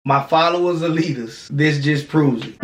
My followers are leaders. This just proves it.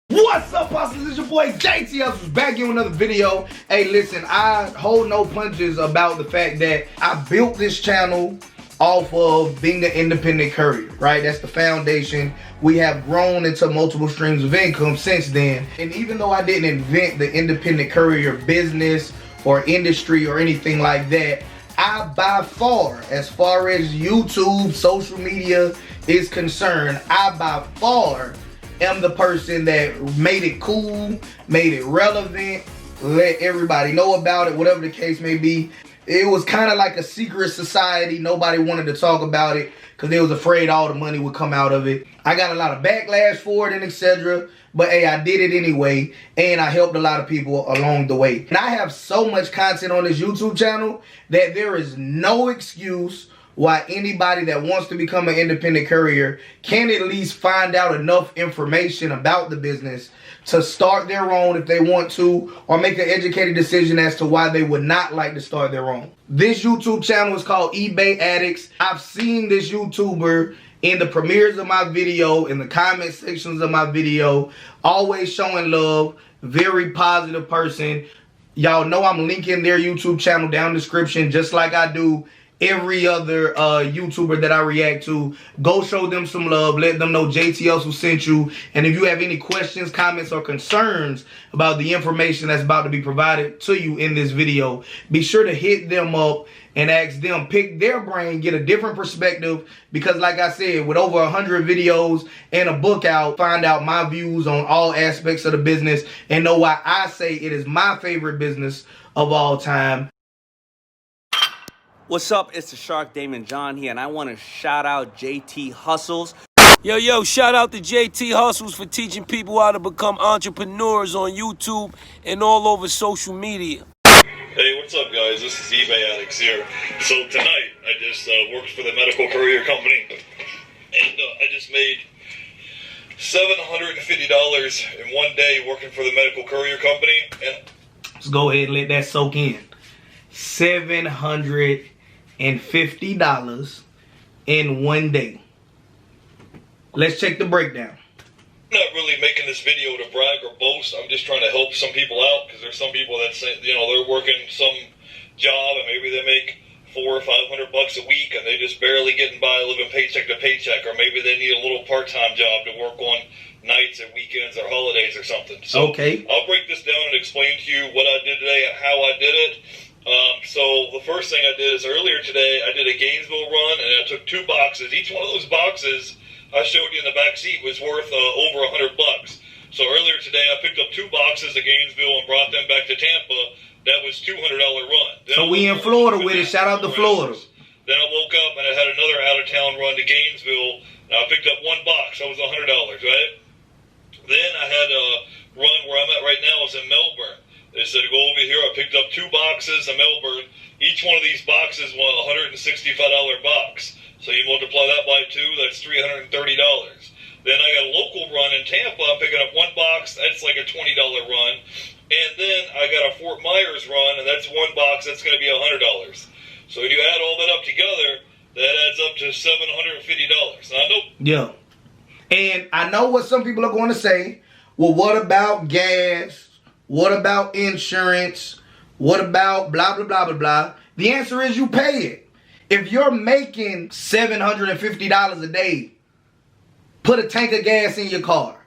What's up, Hustlers? It's your boy JT Hustles back in with another video. Hey, listen, I hold no punches about the fact that I built this channel off of being an independent courier, right? That's the foundation. We have grown into multiple streams of income since then. And even though I didn't invent the independent courier business or industry or anything like that, I by far as YouTube, social media is concerned, I by far am the person that made it cool, made it relevant, let everybody know about it, whatever the case may be. It was kind of like a secret society. Nobody wanted to talk about it because they was afraid all the money would come out of it. I got a lot of backlash for it and etc. But hey, I did it anyway, and I helped a lot of people along the way. And I have so much content on this YouTube channel that there is no excuse why anybody that wants to become an independent courier can at least find out enough information about the business to start their own if they want to, or make an educated decision as to why they would not like to start their own. This YouTube channel is called eBay Addicts. I've seen this YouTuber in the premieres of my video, in the comment sections of my video, always showing love, very positive person. Y'all know I'm linking their YouTube channel down in the description just like I do every other YouTuber that I react to. Go show them some love. Let them know JT Hustles sent you. And if you have any questions, comments, or concerns about the information that's about to be provided to you in this video, be sure to hit them up and ask them, pick their brain, get a different perspective. Because like I said, with over 100 videos and a book out, find out my views on all aspects of the business and know why I say it is my favorite business of all time. What's up? It's the Shark Damon John here, and I want to shout out JT Hustles. Yo, shout out to JT Hustles for teaching people how to become entrepreneurs on YouTube and all over social media. Hey, what's up, guys? This is eBay Addicts here. So tonight, I just worked for the medical courier company, and I just made $750 in one day working for the medical courier company. And let's go ahead and let that soak in. $750 in one day. Let's check the breakdown. I'm not really making this video to brag or boast. I'm just trying to help some people out, because there's some people that say, you know, they're working some job and maybe they make $400 or $500 a week and they just barely getting by, living paycheck to paycheck, or maybe they need a little part-time job to work on nights and weekends or holidays or something. So okay, I'll break this down and explain to you what I did today and how I did it. So the first thing I did is earlier today I did a Gainesville run, and I took 2 boxes. Each one of those boxes I showed you in the back seat was worth over $100. So earlier today I picked up 2 boxes of Gainesville and brought them back to Tampa. That was $200 run. Then so we in Florida with it. Shout out to Florida. Then I woke up and I had another out-of-town run to Gainesville, and I picked up 1 box. That was $100, right? Then I had a run where I'm at right now is in Melbourne. They said, go over here. I picked up 2 boxes in Melbourne. Each one of these boxes was a $165 box. So you multiply that by 2, that's $330. Then I got a local run in Tampa. I'm picking up 1 box. That's like a $20 run. And then I got a Fort Myers run, and that's 1 box. That's going to be $100. So when you add all that up together, that adds up to $750. Now, I know. Yeah. And I know what some people are going to say. Well, what about gas? What about insurance? What about blah, blah, blah, blah, blah? The answer is you pay it. If you're making $750 a day, put a tank of gas in your car.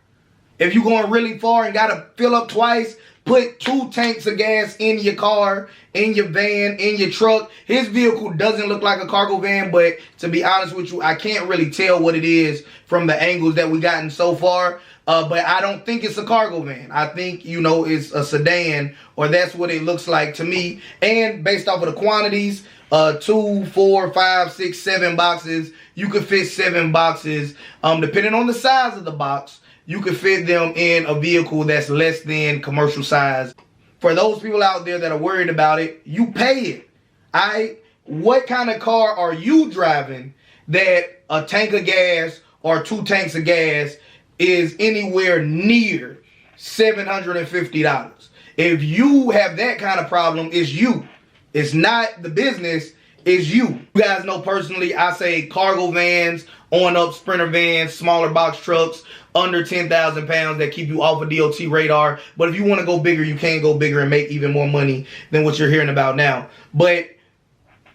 If you're going really far and got to fill up twice, put 2 tanks of gas in your car, in your van, in your truck. His vehicle doesn't look like a cargo van, but to be honest with you, I can't really tell what it is from the angles that we gotten so far. But I don't think it's a cargo van. I think, you know, it's a sedan, or that's what it looks like to me. And based off of the quantities, 2, 4, 5, 6, 7 boxes, you could fit 7 boxes. Depending on the size of the box, you could fit them in a vehicle that's less than commercial size. For those people out there that are worried about it, you pay it. What kind of car are you driving that a tank of gas or 2 tanks of gas is anywhere near $750? If you have that kind of problem, it's you. It's not the business, it's you. You guys know personally, I say cargo vans, on-up Sprinter vans, smaller box trucks, under 10,000 pounds that keep you off of DOT radar. But if you want to go bigger, you can go bigger and make even more money than what you're hearing about now. But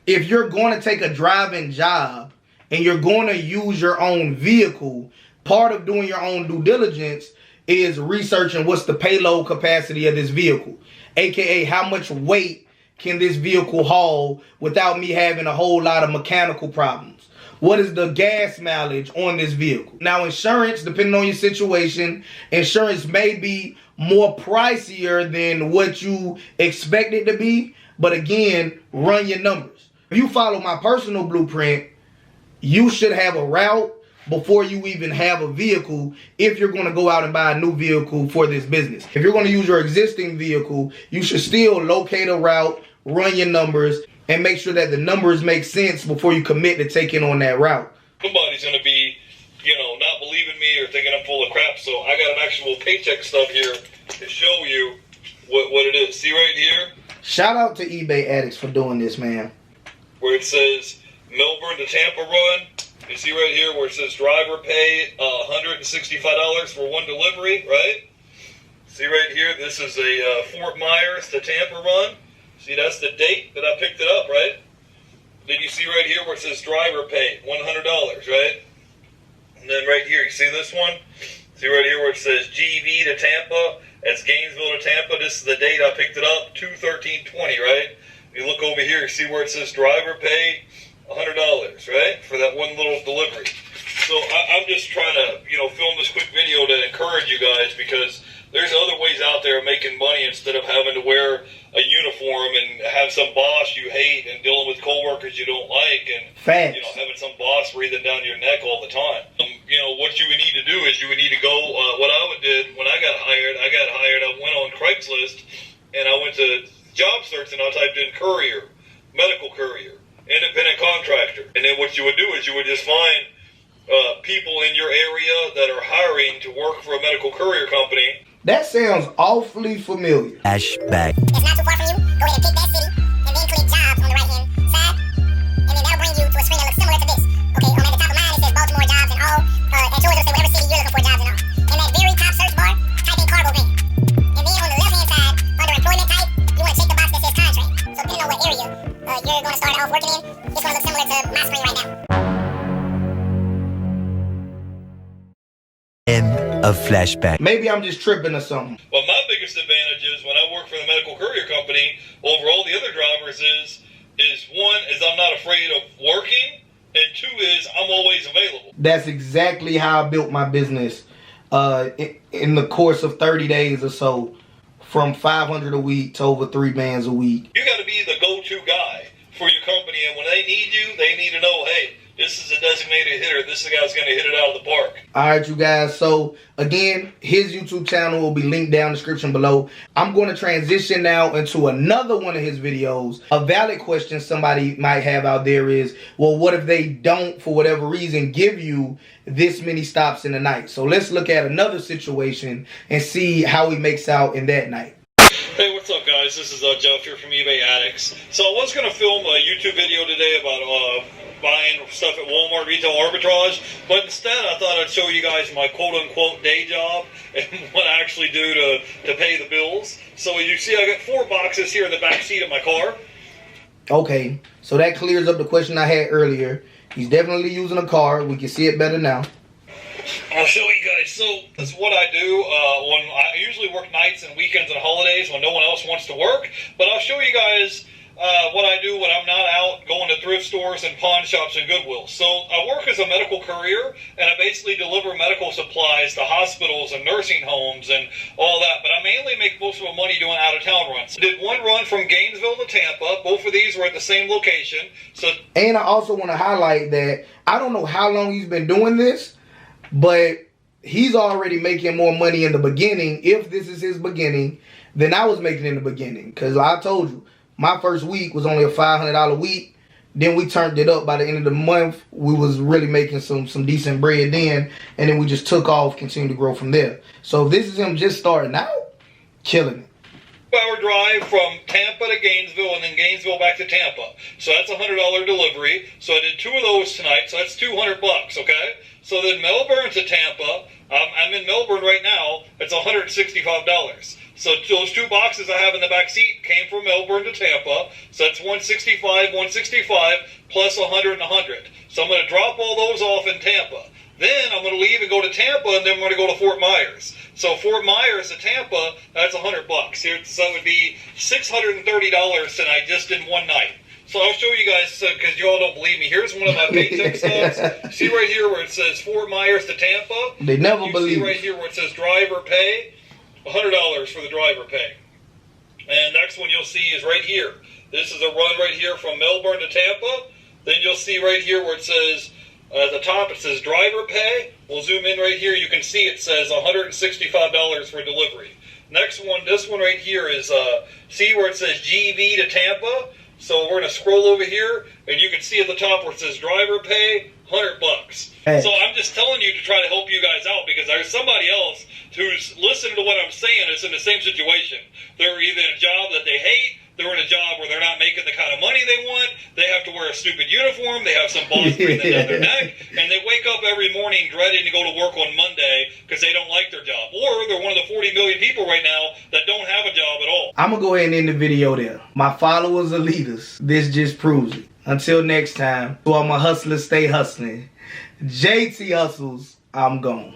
if you're going to take a driving job and you're going to use your own vehicle, part of doing your own due diligence is researching what's the payload capacity of this vehicle, aka how much weight can this vehicle haul without me having a whole lot of mechanical problems. What is the gas mileage on this vehicle? Now, insurance, depending on your situation, insurance may be more pricier than what you expect it to be, but again, run your numbers. If you follow my personal blueprint, you should have a route before you even have a vehicle if you're going to go out and buy a new vehicle for this business. If you're going to use your existing vehicle, you should still locate a route, run your numbers, and make sure that the numbers make sense before you commit to taking on that route. Somebody's going to be, not believing me or thinking I'm full of crap, so I got an actual paycheck stub here to show you what it is. See right here? Shout out to eBay addicts for doing this, man. Where it says Melbourne to Tampa run. You see right here where it says driver pay $165 for one delivery, right? See right here, this is a Fort Myers to Tampa run. See, that's the date that I picked it up, right? Then you see right here where it says driver pay, $100, right? And then right here, you see this one? See right here where it says GV to Tampa. That's Gainesville to Tampa. This is the date I picked it up, 2/13/20, right? You look over here, you see where it says driver pay, $100, right? For that one little delivery. So I'm just trying to, film this quick video to encourage you guys, because there's other ways out there of making money instead of having to wear a uniform and have some boss you hate and dealing with coworkers you don't like and Facts. Having some boss breathing down your neck all the time. What you would need to do is you would need to go. What I did when I got hired, I went on Craigslist and I went to job search and I typed in courier, medical courier, independent contractor, and then what you would do is you would just find people in your area that are hiring to work for a medical courier company. That sounds awfully familiar. Flashback. It's not too far from you. Go ahead and pick that city, and then click jobs on the right-hand side, and then that'll bring you to a screen that looks similar to this. Okay, at the top of mine it says Baltimore jobs and all, and yours will say whatever city you're looking for jobs and all. In that very top search bar, type in cargo van. And then on the left-hand side, under employment type, you want to check the box that says contract. So depending on what area you're going to start off working in, it's going to look similar to my screen right now. End of flashback. Maybe I'm just tripping or something. Well, my biggest advantage is when I work for the medical courier company over all the other drivers is one, is I'm not afraid of working, and two is I'm always available. That's exactly how I built my business in the course of 30 days or so, from 500 a week to over 3 bands a week. You got to be the go-to guy for your company, and when they need you, they need to know, hey, this is a designated hitter. This is the guy who's going to hit it out of the park. All right, you guys. So, again, his YouTube channel will be linked down in the description below. I'm going to transition now into another one of his videos. A valid question somebody might have out there is, well, what if they don't, for whatever reason, give you this many stops in a night? So let's look at another situation and see how he makes out in that night. Hey, what's up, guys? This is Jeff here from eBay Addicts. So I was going to film a YouTube video today about buying stuff at Walmart retail arbitrage, but instead I thought I'd show you guys my quote-unquote day job and what I actually do to pay the bills. So as you see, I got 4 boxes here in the back seat of my car. Okay, so that clears up the question I had earlier. He's definitely using a car. We can see it better now. I'll show you guys. So that's what I do when I usually work nights and weekends and holidays when no one else wants to work. But I'll show you guys what I do when I'm not out going to thrift stores and pawn shops and Goodwill. So I work as a medical courier, and I basically deliver medical supplies to hospitals and nursing homes and all that. But I mainly make most of my money doing out-of-town runs. I did one run from Gainesville to Tampa. Both of these were at the same location. And I also want to highlight that I don't know how long he's been doing this, but he's already making more money in the beginning, if this is his beginning, than I was making in the beginning. Because I told you, my first week was only a $500 week. Then we turned it up by the end of the month. We was really making some decent bread then. And then we just took off, continued to grow from there. So if this is him just starting out, killing it. 2-hour drive from Tampa to Gainesville and then Gainesville back to Tampa. So that's a $100 delivery. So I did 2 of those tonight. So that's $200, okay? So then Melbourne to Tampa, I'm in Melbourne right now. It's $165. So those 2 boxes I have in the back seat came from Melbourne to Tampa. So that's $165 plus 100 and 100. So I'm going to drop all those off in Tampa. Then I'm going to leave and go to Tampa, and then I'm going to go to Fort Myers. So Fort Myers to Tampa, that's $100. So it would be $630 tonight just in one night. So I'll show you guys, because you all don't believe me. Here's one of my paycheck stubs. See right here where it says Fort Myers to Tampa? They never believe see right here where it says driver pay? $100 for the driver pay. And next one you'll see is right here. This is a run right here from Melbourne to Tampa. Then you'll see right here where it says, at the top it says driver pay. We'll zoom in right here. You can see it says $165 for delivery. Next one, this one right here is, see where it says GV to Tampa? So we're going to scroll over here, and you can see at the top where it says driver pay, $100. Hey. So I'm just telling you to try to help you guys out, because there's somebody else who's listening to what I'm saying is in the same situation. They're either in a job that they hate, they're in a job where they're not making the kind of money they want, they have to wear a stupid uniform, they have some boss breathing down their neck, and they wake up every morning dreading to go to work on Monday because they don't like their job. Or they're one of the 40 million people right now that don't have a job at all. I'm going to go ahead and end the video there. My followers are leaders. This just proves it. Until next time, to all my hustlers, stay hustling. JT Hustles, I'm gone.